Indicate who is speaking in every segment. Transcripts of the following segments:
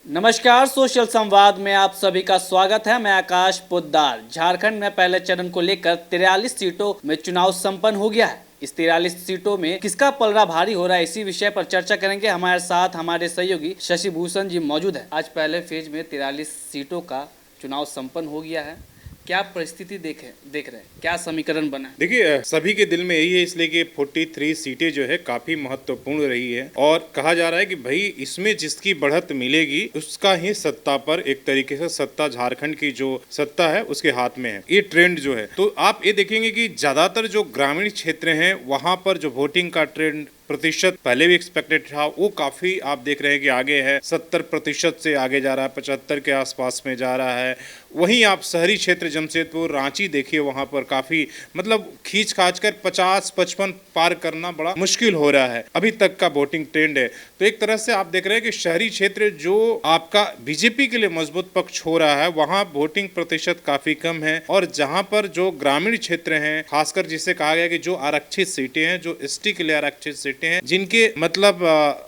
Speaker 1: नमस्कार, सोशल संवाद में आप सभी का स्वागत है। मैं आकाश पोद्दार। झारखंड में पहले चरण को लेकर 43 सीटों में चुनाव संपन्न हो गया है। इस 43 सीटों में किसका पलड़ा भारी हो रहा है, इसी विषय पर चर्चा करेंगे। हमारे साथ हमारे सहयोगी शशि भूषण जी मौजूद है। आज पहले फेज में 43 सीटों का चुनाव संपन्न हो गया है। क्या परिस्थिति देख रहे हैं, क्या समीकरण बना है?
Speaker 2: देखिए, सभी के दिल में यही है, इसलिए कि 43 सीटें जो है काफी महत्वपूर्ण रही है और कहा जा रहा है कि भाई इसमें जिसकी बढ़त मिलेगी उसका ही सत्ता पर एक तरीके से सत्ता झारखंड की जो सत्ता है उसके हाथ में है। ये ट्रेंड जो है, तो आप ये देखेंगे कि ज्यादातर जो ग्रामीण क्षेत्र हैं वहां पर जो वोटिंग का ट्रेंड प्रतिशत पहले भी एक्सपेक्टेड था, वो काफी आप देख रहे हैं कि आगे है। 70% से आगे जा रहा है, 75 के आसपास में जा रहा है। वहीं आप शहरी क्षेत्र जमशेदपुर रांची देखिए, वहां पर काफी मतलब खींच खाच कर 50-55 पार करना बड़ा मुश्किल हो रहा है। अभी तक का वोटिंग ट्रेंड है। तो एक तरह से आप देख रहे हैं कि शहरी क्षेत्र जो आपका बीजेपी के लिए मजबूत पक्ष हो रहा है, वहां वोटिंग प्रतिशत काफी कम है। और जहां पर जो ग्रामीण क्षेत्र हैं, खासकर जिसे कहा गया कि जो आरक्षित सीटें हैं, जो एसटी के लिए आरक्षित सीटें हैं, जिनके मतलब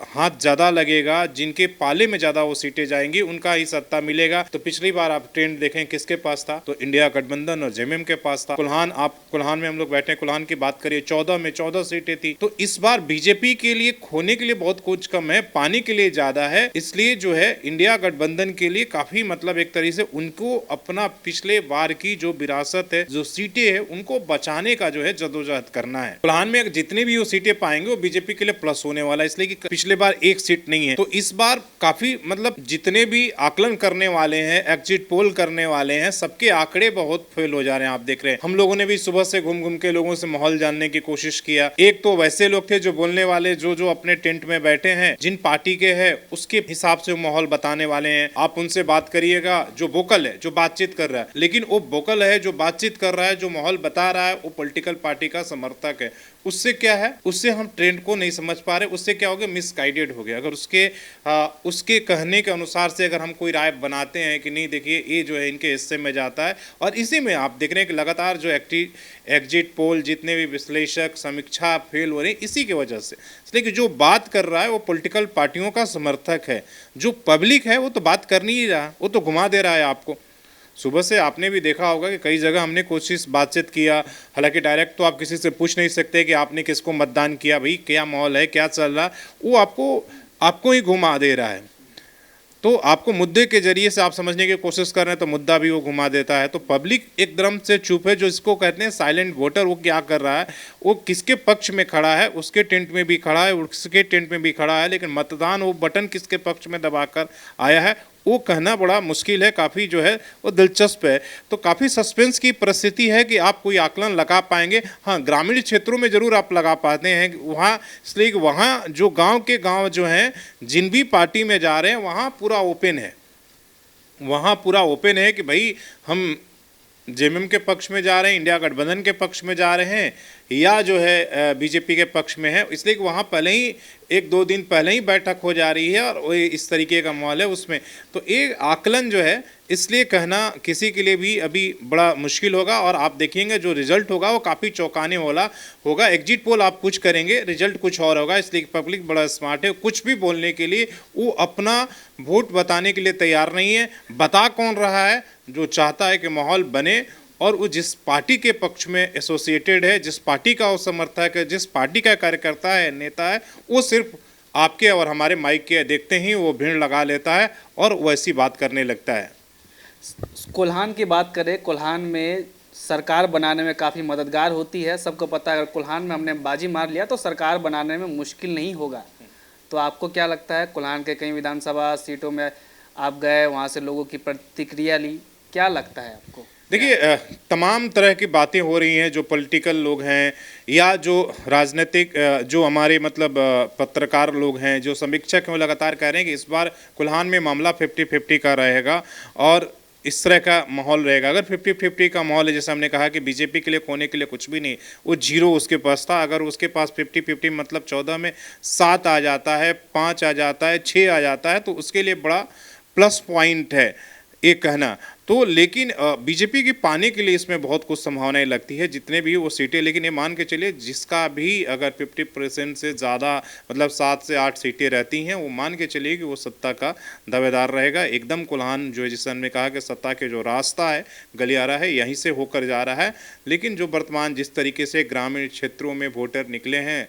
Speaker 2: हाथ ज्यादा लगेगा, जिनके पाले में ज्यादा वो सीटें जाएंगी, उनका ही सत्ता मिलेगा। तो पिछली बार आप ट्रेंड देखें किसके पास था, तो इंडिया गठबंधन और जेएमएम के पास था। कुल्हान में हम लोग बैठे, कुल्हान की बात करिए, 14 में 14 सीटें थी। तो इस बार बीजेपी के लिए खोने के लिए बहुत कुछ कम है, पाने के लिए ज्यादा है। इसलिए जो है इंडिया गठबंधन के लिए काफी मतलब एक तरीके से उनको अपना पिछले बार की जो विरासत है, जो सीटें है, उनको बचाने का जो है जदोजहद करना है। कुल्हान में जितनी भी वो सीटें पाएंगे वो बीजेपी के लिए प्लस होने वाला है, इसलिए कि पिछले बार एक सीट नहीं है। तो इस बार काफी मतलब जितने भी आकलन करने वाले हैं, एग्जिट पोल करने वाले हैं, सबके आंकड़े बहुत फेल हो जा रहे हैं। आप देख रहे हैं, हम लोगों ने भी सुबह से घूम घूम के लोगों से माहौल जानने की कोशिश किया। एक तो वैसे लोग थे जो बोलने वाले, जो अपने टेंट में बैठे हैं, जिन पार्टी के हैं उसके हिसाब से माहौल बताने वाले हैं। आप उनसे बात करिएगा, जो वोकल है, जो बातचीत कर रहा है, लेकिन वो वोकल है, जो बातचीत कर रहा है, जो माहौल बता रहा है, वो पॉलिटिकल पार्टी का समर्थक है। उससे क्या है, उससे हम ट्रेंड को नहीं समझ पा रहे। उससे क्या हो गया, मिसगाइडेड हो गया। अगर उसके कहने के अनुसार से अगर हम कोई राय बनाते हैं कि नहीं देखिए ये जो है इनके हिस्से में जाता है, और इसी में आप देख रहे हैं कि लगातार जो एग्जिट पोल, जितने भी विश्लेषक, समीक्षा फेल हो रही है इसी की वजह से। इसलिए कि जो बात कर रहा है वो पॉलिटिकल पार्टियों का समर्थक है, जो पब्लिक है वो तो बात कर नहीं रहा, वो तो घुमा दे रहा है आपको। सुबह से आपने भी देखा होगा कि कई जगह हमने कोशिश बातचीत किया, हालांकि डायरेक्ट तो आप किसी से पूछ नहीं सकते कि आपने किसको मतदान किया, भाई क्या माहौल है, क्या चल रहा, वो आपको ही घुमा दे रहा है। तो आपको मुद्दे के जरिए से आप समझने की कोशिश कर रहे हैं तो मुद्दा भी वो घुमा देता है। तो पब्लिक एकदम से चुप है, जो इसको कहते हैं साइलेंट वोटर। वो क्या कर रहा है, वो किसके पक्ष में खड़ा है, उसके टेंट में भी खड़ा है, उसके टेंट में भी खड़ा है, लेकिन मतदान वो बटन किसके पक्ष में दबाकर आया है वो कहना बड़ा मुश्किल है। काफ़ी जो है वो दिलचस्प है। तो काफ़ी सस्पेंस की परिस्थिति है कि आप कोई आकलन लगा पाएंगे। हाँ, ग्रामीण क्षेत्रों में ज़रूर आप लगा पाते हैं वहाँ, इसलिए वहाँ जो गांव जो हैं, जिन भी पार्टी में जा रहे हैं वहाँ पूरा ओपन है। वहाँ पूरा ओपन है कि भाई हम जेएमएम के पक्ष में जा रहे हैं, इंडिया गठबंधन के पक्ष में जा रहे हैं, या जो है बीजेपी के पक्ष में है। इसलिए कि वहाँ पहले ही 1-2 दिन पहले ही बैठक हो जा रही है और वो इस तरीके का माहौल है उसमें। तो एक आकलन जो है, इसलिए कहना किसी के लिए भी अभी बड़ा मुश्किल होगा। और आप देखेंगे जो रिजल्ट होगा वो काफ़ी चौंकाने वाला होगा। एग्जिट पोल आप कुछ करेंगे, रिजल्ट कुछ और होगा। इसलिए पब्लिक बड़ा स्मार्ट है, कुछ भी बोलने के लिए वो अपना वोट बताने के लिए तैयार नहीं है। बता कौन रहा है, जो चाहता है कि माहौल बने और वो जिस पार्टी के पक्ष में एसोसिएटेड है, जिस पार्टी का वो समर्थक है, जिस पार्टी का कार्यकर्ता है, नेता है, वो सिर्फ आपके और हमारे माइक के देखते ही वो भीड़ लगा लेता है और वैसी बात करने लगता है।
Speaker 1: कोल्हान की बात करें, कोल्हान में सरकार बनाने में काफ़ी मददगार होती है। सबको पता है अगर कोल्हान में हमने बाजी मार लिया तो सरकार बनाने में मुश्किल नहीं होगा। तो आपको क्या लगता है, कोल्हान के कई विधानसभा सीटों में आप गए, वहाँ से लोगों की प्रतिक्रिया ली, क्या लगता है आपको?
Speaker 2: देखिए, तमाम तरह की बातें हो रही हैं। जो पॉलिटिकल लोग हैं या जो राजनीतिक जो हमारे मतलब पत्रकार लोग हैं, जो समीक्षक हैं, वो लगातार कह रहे हैं कि इस बार कोल्हान में मामला 50-50 का रहेगा और इस तरह का माहौल रहेगा। अगर 50-50 का माहौल है, जैसे हमने कहा कि बीजेपी के लिए खोने के लिए कुछ भी नहीं, वो जीरो उसके पास था। अगर उसके पास 50-50 मतलब 14 में 7 आ जाता है, 5 आ जाता है, 6 आ जाता है, तो उसके लिए बड़ा प्लस पॉइंट है ये कहना। तो लेकिन बीजेपी की पाने के लिए इसमें बहुत कुछ संभावनाएं लगती है, जितने भी वो सीटें। लेकिन ये मान के चलिए जिसका भी अगर 50% से ज़्यादा मतलब 7 से 8 सीटें रहती हैं, वो मान के चलिए कि वो सत्ता का दावेदार रहेगा। एकदम कुल्हान जो है, जिसे हमने कहा कि सत्ता के जो रास्ता है, गलियारा है, यहीं से होकर जा रहा है। लेकिन जो वर्तमान जिस तरीके से ग्रामीण क्षेत्रों में वोटर निकले हैं,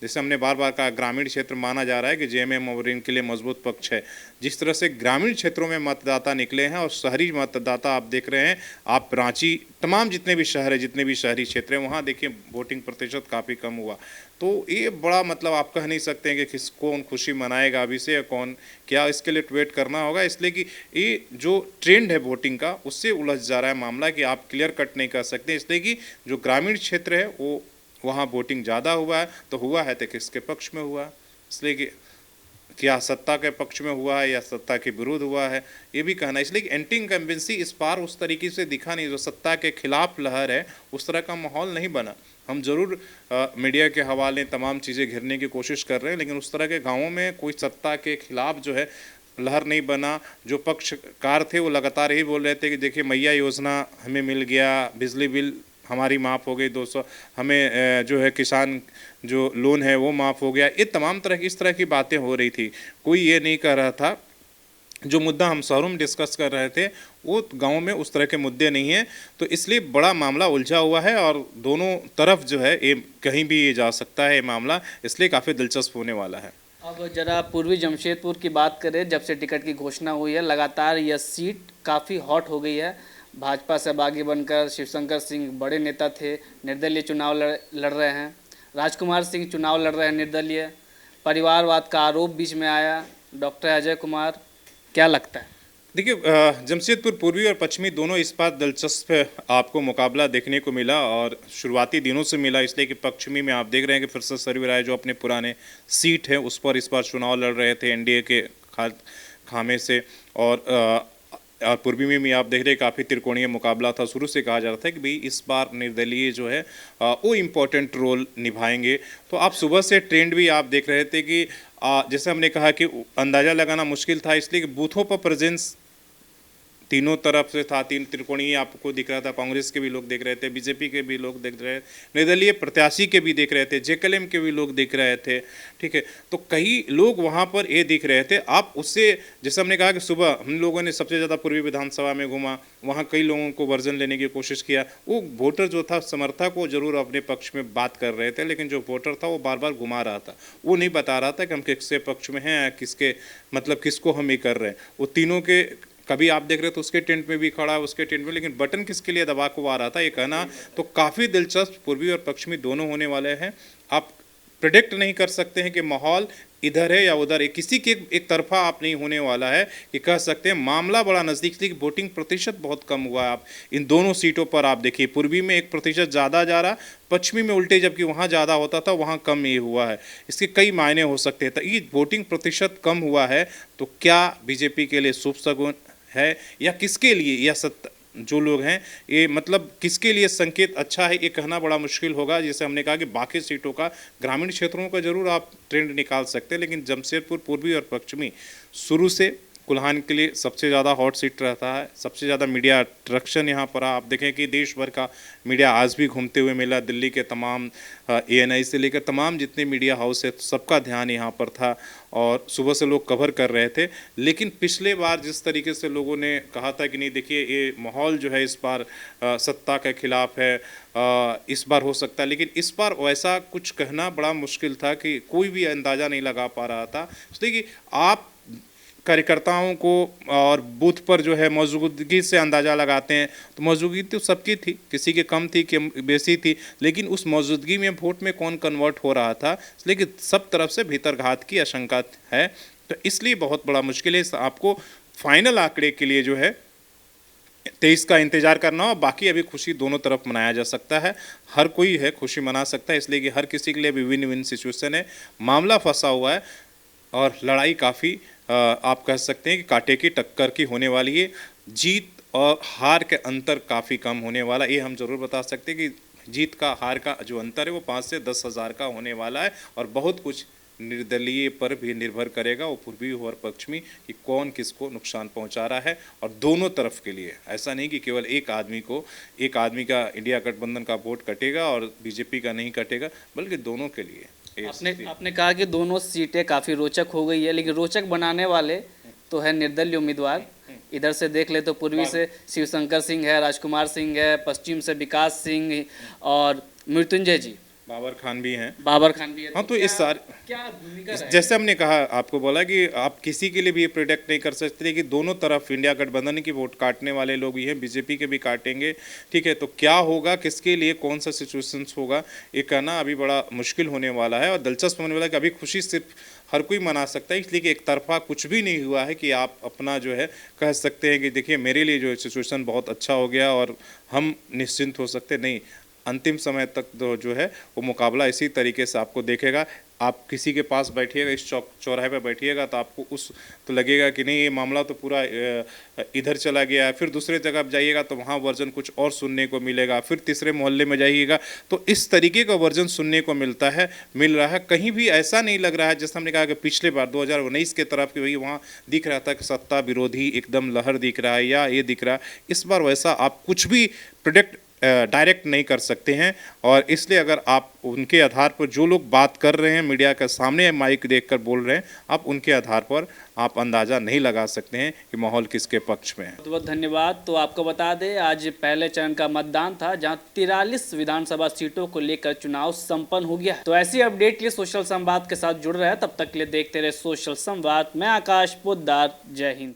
Speaker 2: जैसे हमने बार बार कहा, ग्रामीण क्षेत्र माना जा रहा है कि जेएमएम और इनके लिए मजबूत पक्ष है। जिस तरह से ग्रामीण क्षेत्रों में मतदाता निकले हैं और शहरी मतदाता आप देख रहे हैं, आप रांची, तमाम जितने भी शहर है, जितने भी शहरी क्षेत्र हैं, वहाँ देखिए वोटिंग प्रतिशत काफ़ी कम हुआ। तो ये बड़ा मतलब आप कह नहीं सकते हैं कि कौन खुशी मनाएगा अभी से या कौन क्या, इसके लिए वेट करना होगा। इसलिए कि ये जो ट्रेंड है वोटिंग का, उससे उलझ जा रहा है मामला कि आप क्लियर कट नहीं कर सकते। इसलिए कि जो ग्रामीण क्षेत्र है वो वहाँ वोटिंग ज़्यादा हुआ है, तो हुआ है तो किसके पक्ष में हुआ है, इसलिए कि क्या सत्ता के पक्ष में हुआ है या सत्ता के विरुद्ध हुआ है, ये भी कहना। इसलिए कि एंटी इनकम्बेंसी इस बार उस तरीके से दिखा नहीं, जो सत्ता के खिलाफ लहर है उस तरह का माहौल नहीं बना। हम जरूर मीडिया के हवाले तमाम चीज़ें घेरने की कोशिश कर रहे हैं, लेकिन उस तरह के गाँवों में कोई सत्ता के खिलाफ जो है लहर नहीं बना। जो पक्षकार थे वो लगातार यही बोल रहे थे कि देखिए मैया योजना हमें मिल गया, बिजली बिल हमारी माफ़ हो गई 200, हमें जो है किसान जो लोन है वो माफ़ हो गया। ये तमाम तरह की इस तरह की बातें हो रही थी। कोई ये नहीं कह रहा था, जो मुद्दा हम शहरों में डिस्कस कर रहे थे वो गाँव में उस तरह के मुद्दे नहीं हैं। तो इसलिए बड़ा मामला उलझा हुआ है और दोनों तरफ जो है ये कहीं भी ये जा सकता है ये मामला, इसलिए काफ़ी दिलचस्प होने वाला है।
Speaker 1: अब जरा पूर्वी जमशेदपुर की बात करें, जब से टिकट की घोषणा हुई है लगातार यह सीट काफ़ी हॉट हो गई है। भाजपा से बागी बनकर शिवशंकर सिंह बड़े नेता थे, निर्दलीय चुनाव लड़ रहे हैं। राजकुमार सिंह चुनाव लड़ रहे हैं निर्दलीय। परिवारवाद का आरोप बीच में आया, डॉक्टर अजय कुमार, क्या लगता है?
Speaker 2: देखिए जमशेदपुर पूर्वी और पश्चिमी दोनों इस बात दिलचस्प आपको मुकाबला देखने को मिला और शुरुआती दिनों से मिला, इसलिए कि पश्चिमी में आप देख रहे हैं कि फिर से सरवीर राय जो अपने पुराने सीट है उस पर इस बार चुनाव लड़ रहे थे एनडीए के खामे से। और पूर्वी में भी आप देख रहे हैं काफ़ी त्रिकोणीय मुकाबला था। शुरू से कहा जा रहा था कि भाई इस बार निर्दलीय जो है वो इम्पोर्टेंट रोल निभाएंगे। तो आप सुबह से ट्रेंड भी आप देख रहे थे कि जैसे हमने कहा कि अंदाज़ा लगाना मुश्किल था, इसलिए कि बूथों पर प्रेजेंस तीनों तरफ से था, तीन त्रिकोणीय आपको दिख रहा था। कांग्रेस के भी लोग देख रहे थे, बीजेपी के भी लोग देख रहे थे, निर्दलीय प्रत्याशी के भी देख रहे थे, जेकेएलएम के भी लोग दिख रहे थे, ठीक है। तो कई लोग वहाँ पर ये दिख रहे थे। आप उससे जैसे हमने कहा कि सुबह हम लोगों ने सबसे ज़्यादा पूर्वी विधानसभा में घूमा, वहाँ कई लोगों को वर्जन लेने की कोशिश किया। वो वोटर जो था, समर्थक, वो जरूर अपने पक्ष में बात कर रहे थे, लेकिन जो वोटर था वो बार बार घुमा रहा था, वो नहीं बता रहा था कि हम किसके पक्ष में हैं, किसके मतलब किसको हम ये कर रहे हैं। वो तीनों के कभी आप देख रहे तो उसके टेंट में भी खड़ा है, उसके टेंट में, लेकिन बटन किसके लिए दबा को आ रहा था ये कहना। तो काफ़ी दिलचस्प पूर्वी और पश्चिमी दोनों होने वाले हैं। आप प्रिडिक्ट नहीं कर सकते हैं कि माहौल इधर है या उधर है, किसी के एक तरफा आप नहीं होने वाला है कि कह सकते हैं। मामला बड़ा नज़दीक थी, वोटिंग प्रतिशत बहुत कम हुआ है। आप इन दोनों सीटों पर आप देखिए, पूर्वी में 1% ज़्यादा जा रहा, पश्चिमी में उल्टे, जबकि वहाँ ज़्यादा होता था वहाँ कम ये हुआ है। इसके कई मायने हो सकते हैं। तो ये वोटिंग प्रतिशत कम हुआ है तो क्या बीजेपी के लिए शुभ शगुन है या किसके लिए, या जो लोग हैं ये मतलब किसके लिए संकेत अच्छा है, ये कहना बड़ा मुश्किल होगा। जैसे हमने कहा कि बाकी सीटों का, ग्रामीण क्षेत्रों का जरूर आप ट्रेंड निकाल सकते हैं, लेकिन जमशेदपुर पूर्वी और पश्चिमी शुरू से कुल्हान के लिए सबसे ज़्यादा हॉट सीट रहता है। सबसे ज़्यादा मीडिया अट्रैक्शन यहाँ पर आप देखें कि देश भर का मीडिया आज भी घूमते हुए मिला। दिल्ली के तमाम ANI से लेकर तमाम जितने मीडिया हाउस है, सबका ध्यान यहाँ पर था और सुबह से लोग कवर कर रहे थे। लेकिन पिछले बार जिस तरीके से लोगों ने कहा था कि नहीं देखिए ये माहौल जो है इस बार सत्ता के खिलाफ है, इस बार हो सकता है, लेकिन इस बार वैसा कुछ कहना बड़ा मुश्किल था कि कोई भी अंदाज़ा नहीं लगा पा रहा था। इसलिए कि आप कार्यकर्ताओं को और बूथ पर जो है मौजूदगी से अंदाज़ा लगाते हैं, तो मौजूदगी तो सबकी थी, किसी के कम थी कि बेसी थी, लेकिन उस मौजूदगी में वोट में कौन कन्वर्ट हो रहा था, इसलिए कि सब तरफ से भीतरघात की आशंका है। तो इसलिए बहुत बड़ा मुश्किल है। आपको फाइनल आंकड़े के लिए जो है 23 का इंतजार करना हो। बाकी अभी खुशी दोनों तरफ मनाया जा सकता है, हर कोई है खुशी मना सकता है, इसलिए कि हर किसी के लिए भी विन विन सिचुएशन है। मामला फंसा हुआ है और लड़ाई काफ़ी आप कह सकते हैं कि कांटे की टक्कर की होने वाली है। जीत और हार के अंतर काफ़ी कम होने वाला, ये हम जरूर बता सकते हैं कि जीत का हार का जो अंतर है वो 5 से 10 हज़ार का होने वाला है और बहुत कुछ निर्दलीय पर भी निर्भर करेगा और पूर्वी और पश्चिमी कि कौन किसको नुकसान पहुंचा रहा है, और दोनों तरफ के लिए। ऐसा नहीं कि केवल एक आदमी का इंडिया गठबंधन का वोट कटेगा और बीजेपी का नहीं कटेगा, बल्कि दोनों के लिए।
Speaker 1: आपने कहा कि दोनों सीटें काफ़ी रोचक हो गई है, लेकिन रोचक बनाने वाले तो है निर्दलीय उम्मीदवार। इधर से देख ले तो पूर्वी से शिवशंकर सिंह है, राजकुमार सिंह है, पश्चिम से विकास सिंह और मृत्युंजय जी,
Speaker 2: बाबर खान भी हैं।
Speaker 1: है।
Speaker 2: हाँ, तो इस सारे
Speaker 1: क्या भूमिका रहेगी?
Speaker 2: जैसे हमने कहा, आपको बोला कि आप किसी के लिए भी ये प्रोडक्ट नहीं कर सकते कि दोनों तरफ इंडिया गठबंधन की वोट काटने वाले लोग भी हैं, बीजेपी के भी काटेंगे। ठीक है, तो क्या होगा, किसके लिए कौन सा सिचुएशंस होगा, ये कहना अभी बड़ा मुश्किल होने वाला है। और दिलचस्प होने वाला है कि अभी खुशी सिर्फ हर कोई मना सकता है, इसलिए कि एक तरफा कुछ भी नहीं हुआ है कि आप अपना जो है कह सकते हैं कि देखिए मेरे लिए जो सिचुएशन बहुत अच्छा हो गया और हम निश्चिंत हो सकते नहीं। अंतिम समय तक जो है वो मुकाबला इसी तरीके से आपको देखेगा। आप किसी के पास बैठिएगा, इस चौराहे पर बैठिएगा, तो आपको तो लगेगा कि नहीं ये मामला तो पूरा इधर चला गया है। फिर दूसरे जगह आप जाइएगा तो वहाँ वर्जन कुछ और सुनने को मिलेगा। फिर तीसरे मोहल्ले में जाइएगा तो इस तरीके का वर्जन सुनने को मिल रहा है। कहीं भी ऐसा नहीं लग रहा है जैसे हमने कहा कि पिछले बार 2019 के तरफ की वही वहाँ दिख रहा था कि सत्ता विरोधी एकदम लहर दिख रहा है या ये दिख रहा है। इस बार वैसा आप कुछ भी प्रोडक्ट डायरेक्ट नहीं कर सकते हैं, और इसलिए अगर आप उनके आधार पर जो लोग बात कर रहे हैं, मीडिया के सामने माइक देखकर बोल रहे हैं, आप उनके आधार पर आप अंदाज़ा नहीं लगा सकते हैं कि माहौल किसके पक्ष में है।
Speaker 1: बहुत बहुत धन्यवाद। तो आपको बता दें आज पहले चरण का मतदान था, जहां 43 विधानसभा सीटों को लेकर चुनाव संपन्न हो गया है। तो ऐसी अपडेट के लिए सोशल संवाद के साथ जुड़ रहे हैं। तब तक के लिए देखते रहे सोशल संवाद। मैं आकाश पोद्दार, जय हिंद।